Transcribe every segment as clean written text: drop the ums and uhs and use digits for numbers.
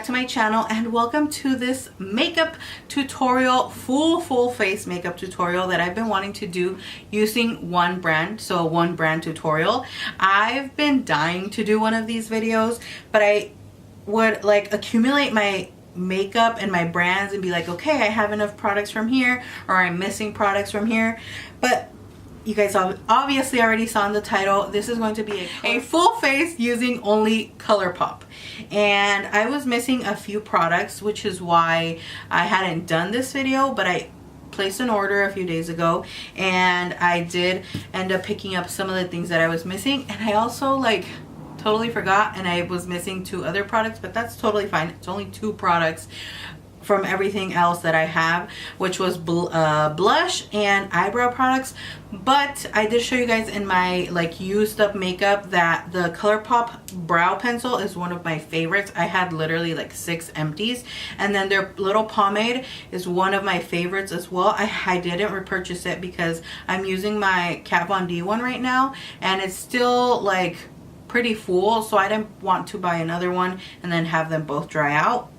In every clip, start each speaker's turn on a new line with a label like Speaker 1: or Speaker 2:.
Speaker 1: to my channel and welcome to this makeup tutorial, full face makeup tutorial that I've been wanting to do using one brand, so a one brand tutorial. I've been dying to do one of these videos, but I would like accumulate my makeup and my brands and be like, okay, I have enough products from here, or I'm missing products from here. But you guys obviously already saw in the title, this is going to be a full face using only Colourpop. And I was missing a few products, which is why I hadn't done this video, but I placed an order a few days ago and I did end up picking up some of the things that I was missing. And I also like totally forgot, and I was missing 2 other products, but that's totally fine. It's only 2 products from everything else that I have, which was blush and eyebrow products. But I did show you guys in my like used up makeup that the Colourpop brow pencil is one of my favorites. I had literally like 6 empties, and then their little pomade is one of my favorites as well. I didn't repurchase it because I'm using my Kat Von D one right now and it's still like pretty full, so I didn't want to buy another one and then have them both dry out.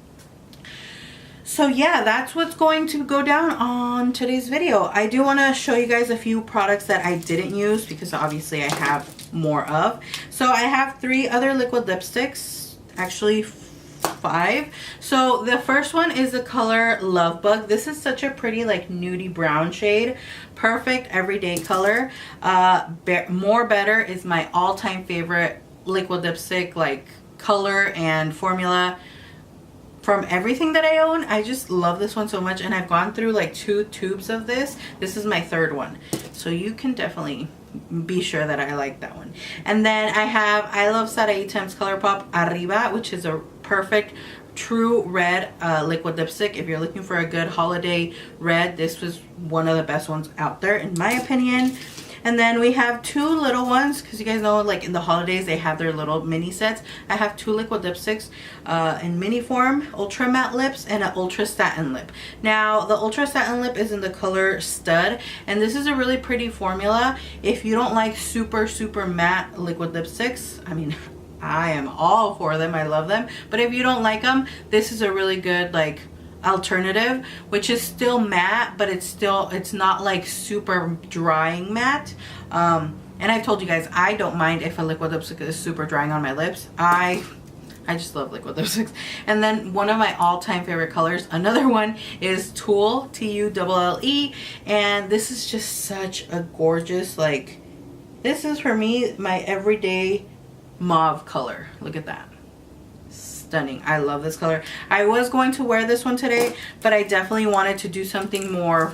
Speaker 1: So yeah, that's what's going to go down on today's video. I do want to show you guys a few products that I didn't use because obviously I have more of. So I have 3 other liquid lipsticks, actually 5. So the first one is the color Love Bug. This is such a pretty like nudie brown shade. Perfect everyday color. More Better is my all-time favorite liquid lipstick, like color and formula. From everything that I own, I just love this one so much, and I've gone through like 2 tubes of this. This is my 3rd one, so you can definitely be sure that I like that one. And then I have I Love Saraí times Colourpop Arriba, which is a perfect true red liquid lipstick. If you're looking for a good holiday red, this was one of the best ones out there in my opinion. And then we have 2 little ones, because you guys know like in the holidays they have their little mini sets. I have 2 liquid lipsticks in mini form, Ultra Matte Lips and an Ultra Satin Lip. Now the Ultra Satin Lip is in the color Stud, and this is a really pretty formula. If you don't like super matte liquid lipsticks, I mean I am all for them, I love them, but if you don't like them, this is a really good like alternative, which is still matte, but it's not like super drying matte. And I've told you guys I don't mind if a liquid lipstick is super drying on my lips. I just love liquid lipsticks. And then one of my all-time favorite colors, another one, is Tulle, Tulle, and this is just such a gorgeous, like, this is for me my everyday mauve color. Look at that. Stunning. I love this color. I was going to wear this one today, but I definitely wanted to do something more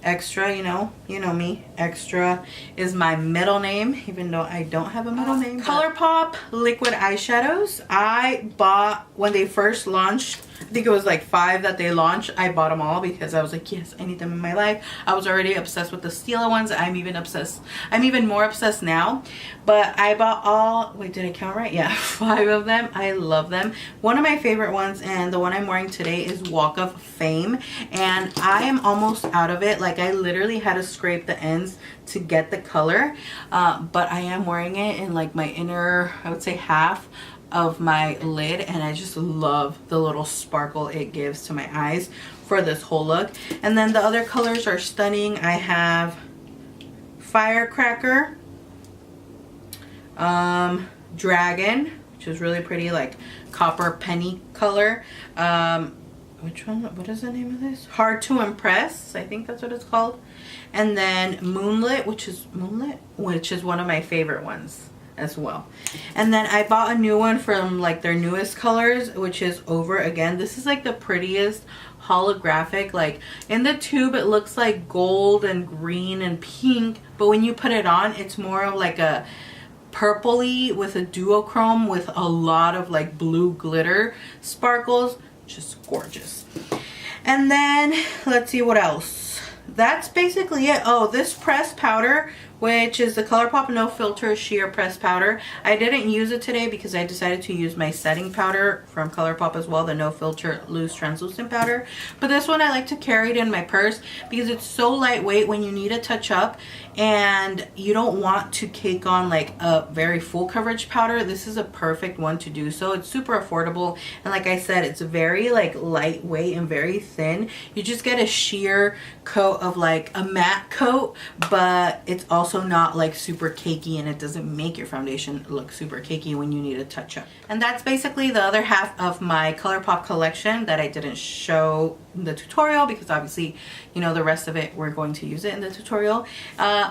Speaker 1: extra, you know me. Extra is my middle name, even though I don't have a middle name. Colourpop liquid eyeshadows. I bought when they first launched. I think it was like 5 that they launched. I bought them all because I was like, yes, I need them in my life. I was already obsessed with the Stila ones. I'm even more obsessed now. But I bought all, wait, did I count right? Yeah, 5 of them. I love them. One of my favorite ones, and the one I'm wearing today, is Walk of Fame. And I am almost out of it. Like I literally had to scrape the ends to get the color. But I am wearing it in like my inner, I would say half of my lid, and I just love the little sparkle it gives to my eyes for this whole look. And then the other colors are stunning. I have Firecracker, Dragon, which is really pretty, like copper penny color. Which one? What is the name of this? Hard to Impress, I think that's what it's called. And then Moonlit, which is one of my favorite ones as well. And then I bought a new one from like their newest colors, which is Over Again. This is like the prettiest holographic, like in the tube it looks like gold and green and pink, but when you put it on it's more of like a purpley with a duochrome with a lot of like blue glitter sparkles. Just gorgeous. And then let's see what else. That's basically it. Oh, this pressed powder, which is the Colourpop No Filter Sheer Press Powder. I didn't use it today because I decided to use my setting powder from Colourpop as well, the No Filter Loose Translucent Powder. But this one I like to carry it in my purse because it's so lightweight when you need a touch up and you don't want to cake on like a very full coverage powder. This is a perfect one to do so. It's super affordable, and like I said, it's very like lightweight and very thin. You just get a sheer coat of like a matte coat, but it's also not like super cakey, and it doesn't make your foundation look super cakey when you need a touch up. And that's basically the other half of my Colourpop collection that I didn't show in the tutorial because obviously, you know, the rest of it we're going to use it in the tutorial.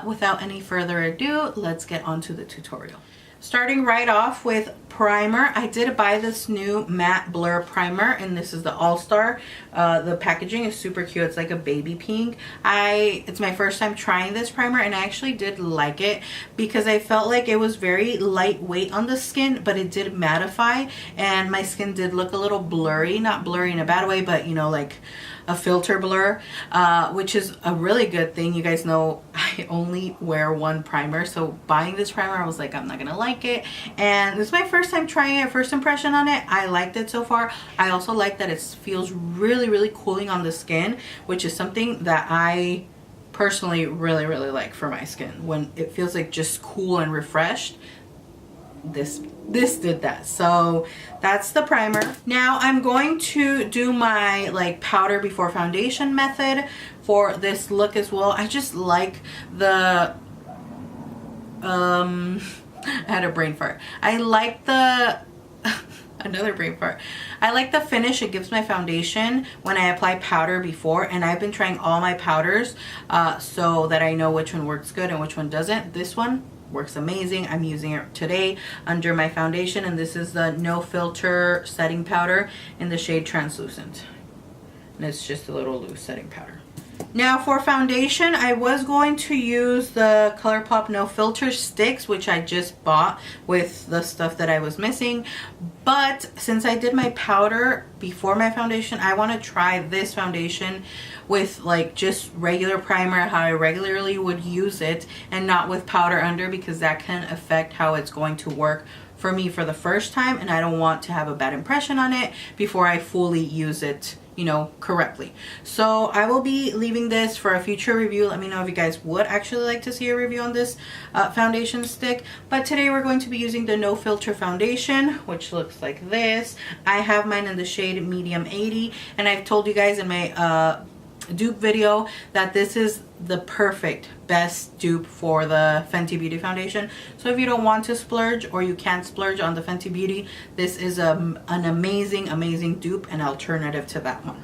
Speaker 1: Without any further ado, let's get on to the tutorial. Starting right off with primer. I did buy this new matte blur primer, and this is the All-Star. The packaging is super cute. It's like a baby pink. It's my first time trying this primer, and I actually did like it because I felt like it was very lightweight on the skin, but it did mattify, and my skin did look a little blurry. Not blurry in a bad way, but you know, like a filter blur, which is a really good thing. You guys know I only wear one primer, so buying this primer I was like, I'm not gonna like it, and this is my first time trying it. First impression on it, I liked it so far. I also like that it feels really cooling on the skin, which is something that I personally really like for my skin. When it feels like just cool and refreshed, this did that. So that's the primer. Now I'm going to do my like powder before foundation method for this look as well. I just like the I had a brain fart. I like the another brain fart. I like the finish it gives my foundation when I apply powder before, and I've been trying all my powders so that I know which one works good and which one doesn't. This one works amazing. I'm using it today under my foundation, and this is the No Filter setting powder in the shade Translucent, and it's just a little loose setting powder. Now for foundation, I was going to use the Colourpop No Filter sticks, which I just bought with the stuff that I was missing, but since I did my powder before my foundation, I want to try this foundation with like just regular primer, how I regularly would use it, and not with powder under, because that can affect how it's going to work for me for the first time, and I don't want to have a bad impression on it before I fully use it, you know, correctly. So I will be leaving this for a future review. Let me know if you guys would actually like to see a review on this foundation stick. But today we're going to be using the No Filter foundation, which looks like this. I have mine in the shade Medium 80, and I've told you guys in my dupe video that this is the perfect best dupe for the Fenty Beauty foundation. So if you don't want to splurge, or you can't splurge on the Fenty Beauty, this is an amazing dupe and alternative to that one.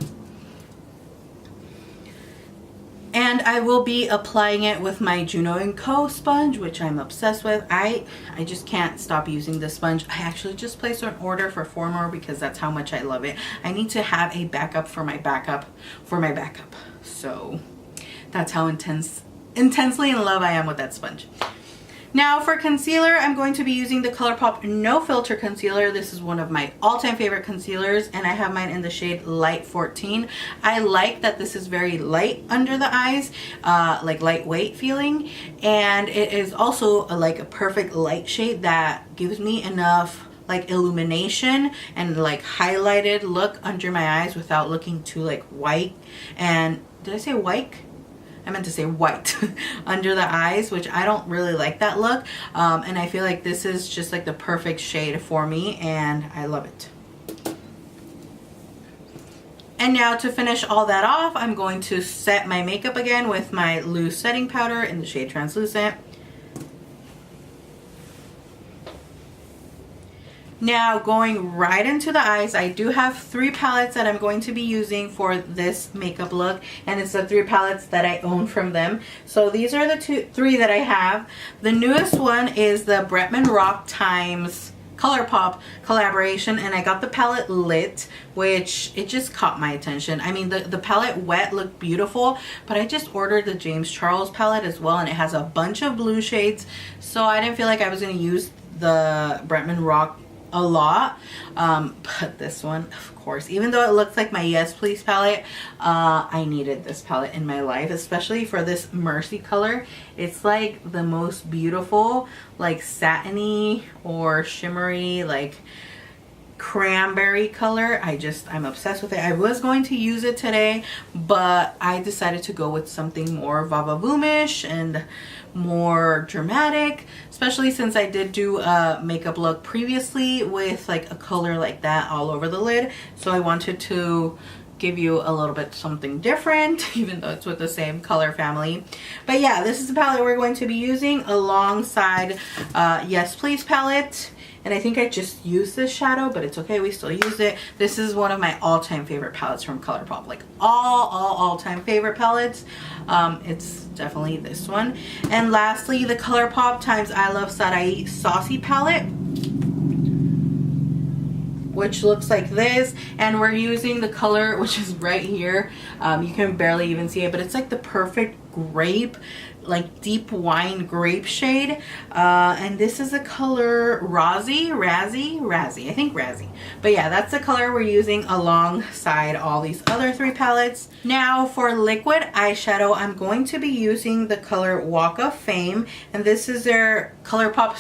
Speaker 1: And I will be applying it with my Juno & Co sponge, which I'm obsessed with. I just can't stop using this sponge. I actually just placed an order for 4 more because that's how much I love it. I need to have a backup for my backup So that's how intensely in love I am with that sponge. Now for concealer, I'm going to be using the Colourpop No Filter concealer. This is one of my all-time favorite concealers, and I have mine in the shade Light 14. I like that this is very light under the eyes, like lightweight feeling, and it is also like a perfect light shade that gives me enough like illumination and like highlighted look under my eyes without looking too like white. And did I say white? I meant to say white under the eyes, which I don't really like that look, and I feel like this is just like the perfect shade for me, and I love it. And now to finish all that off, I'm going to set my makeup again with my loose setting powder in the shade Translucent. Now going right into the eyes, I do have 3 palettes that I'm going to be using for this makeup look, and it's the 3 palettes that I own from them. So these are the 3 that I have. The newest one is the Bretman Rock times Colourpop collaboration, and I got the palette Lit, which it just caught my attention. I mean, the palette Wet looked beautiful, but I just ordered the James Charles palette as well, and it has a bunch of blue shades, so I didn't feel like I was going to use the Bretman Rock a lot. But this one, of course, even though it looks like my Yes Please palette, I needed this palette in my life, especially for this Mercy color. It's like the most beautiful, like satiny or shimmery, like cranberry color. I'm obsessed with it. I was going to use it today, but I decided to go with something more Vavavoom-ish and more dramatic, especially since I did do a makeup look previously with like a color like that all over the lid. So I wanted to give you a little bit something different, even though it's with the same color family. But yeah, this is the palette we're going to be using alongside Yes Please palette. And I think I just used this shadow, but it's okay, we still use it. This is one of my all-time favorite palettes from Colourpop, like all-time favorite palettes. It's definitely this one. And lastly, the Colourpop times I Love Sarai Saucy palette, which looks like this, and we're using the color, which is right here. You can barely even see it, but it's like the perfect grape, like deep wine grape shade, and this is the color Razzie, I think Razzie. But yeah, that's the color we're using alongside all these other three palettes. Now for liquid eyeshadow, I'm going to be using the color Walk of Fame, and this is their Colourpop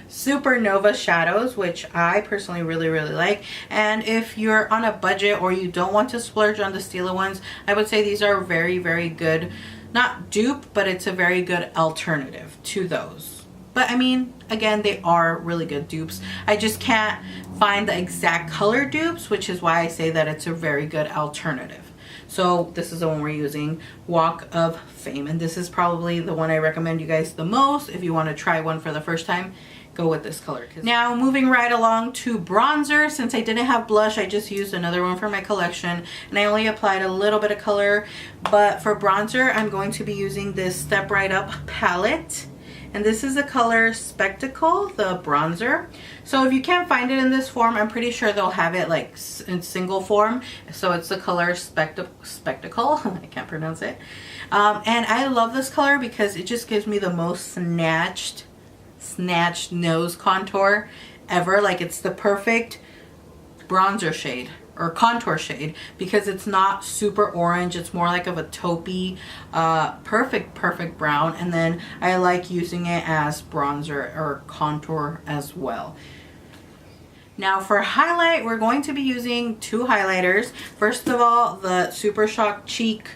Speaker 1: Supernova shadows, which I personally really like. And if you're on a budget or you don't want to splurge on the Stila ones, I would say these are very good, not dupe, but it's a very good alternative to those. But I mean, again, they are really good dupes. I just can't find the exact color dupes, which is why I say that it's a very good alternative. So this is the one we're using, Walk of Fame, and this is probably the one I recommend you guys the most. If you want to try one for the first time, go with this color. Now moving right along to bronzer, since I didn't have blush, I just used another one for my collection, and I only applied a little bit of color. But for bronzer, I'm going to be using this Step Right Up palette, and this is the color Spectacle, the bronzer. So if you can't find it in this form, I'm pretty sure they'll have it like in single form. So it's the color Spectacle. I can't pronounce it. And I love this color because it just gives me the most snatched nose contour ever. Like, it's the perfect bronzer shade or contour shade because it's not super orange. It's more like of a taupey, perfect brown. And then I like using it as bronzer or contour as well. Now for highlight, we're going to be using two highlighters. First of all, the Super Shock Cheek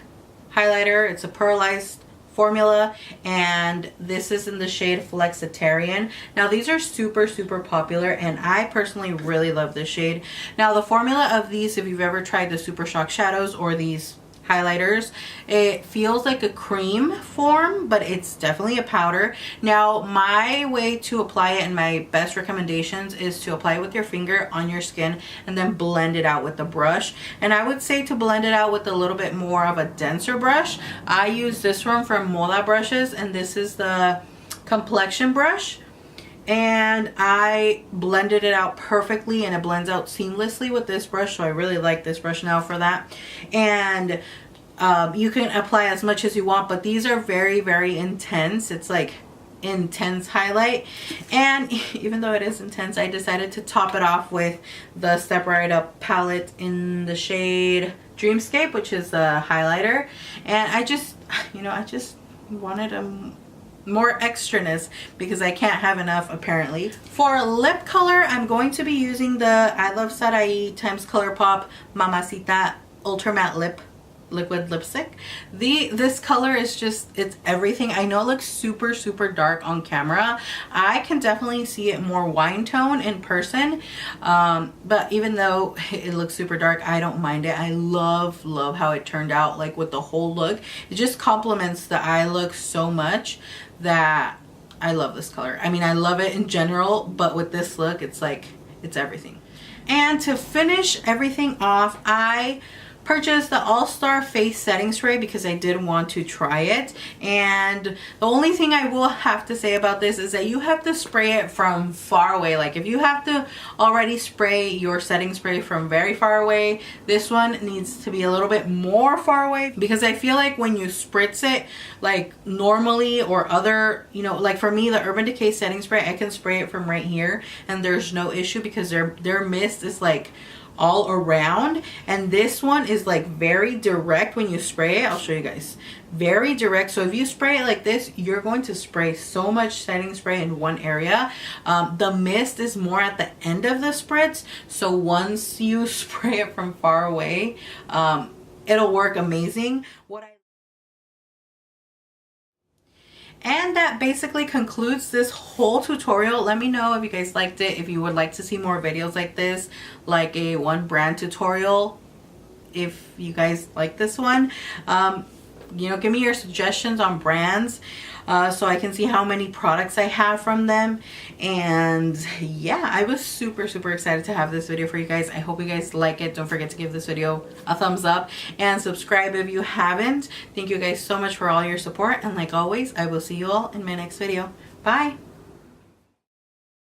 Speaker 1: highlighter. It's a pearlized formula, and this is in the shade Flexitarian. Now these are super popular, and I personally really love this shade. Now the formula of these, if you've ever tried the Super Shock shadows or these highlighters, it feels like a cream form, but it's definitely a powder. Now my way to apply it, and my best recommendations, is to apply it with your finger on your skin and then blend it out with the brush. And I would say to blend it out with a little bit more of a denser brush. I use this one from MODA Brushes, and this is the complexion brush, and I blended it out perfectly, and it blends out seamlessly with this brush, so I really like this brush now for that. And you can apply as much as you want, but these are very intense. It's like intense highlight, and even though it is intense, I decided to top it off with the Step Right Up palette in the shade Dreamscape, which is a highlighter. And I just wanted a more extraness because I can't have enough apparently. For lip color, I'm going to be using the I Love Sarai times Colourpop Mamacita Ultra Matte Liquid Lipstick. This color is just, it's everything. I know it looks super dark on camera. I can definitely see it more wine tone in person, but even though it looks super dark, I don't mind it. I love how it turned out, like with the whole look. It just complements the eye look so much that I love this color. I mean, I love it in general, but with this look, it's like, it's everything. And to finish everything off, I purchased the All-Star Face Setting Spray because I did want to try it. And the only thing I will have to say about this is that you have to spray it from far away. Like if you have to already spray your setting spray from very far away, this one needs to be a little bit more far away, because I feel like when you spritz it like normally or other, you know, like for me, the Urban Decay setting spray, I can spray it from right here and there's no issue because their mist is like all around, and this one is like very direct when you spray it. I'll show you guys. Very direct. So if you spray it like this, you're going to spray so much setting spray in one area. The mist is more at the end of the spritz, so once you spray it from far away, it'll work amazing. And that basically concludes this whole tutorial. Let me know if you guys liked it, if you would like to see more videos like this, like a one brand tutorial, if you guys like this one. You know, give me your suggestions on brands so I can see how many products I have from them. And yeah, I was super excited to have this video for you guys. I hope you guys like it. Don't forget to give this video a thumbs up and subscribe if you haven't. Thank you guys so much for all your support, and like always, I will see you all in my next video. Bye.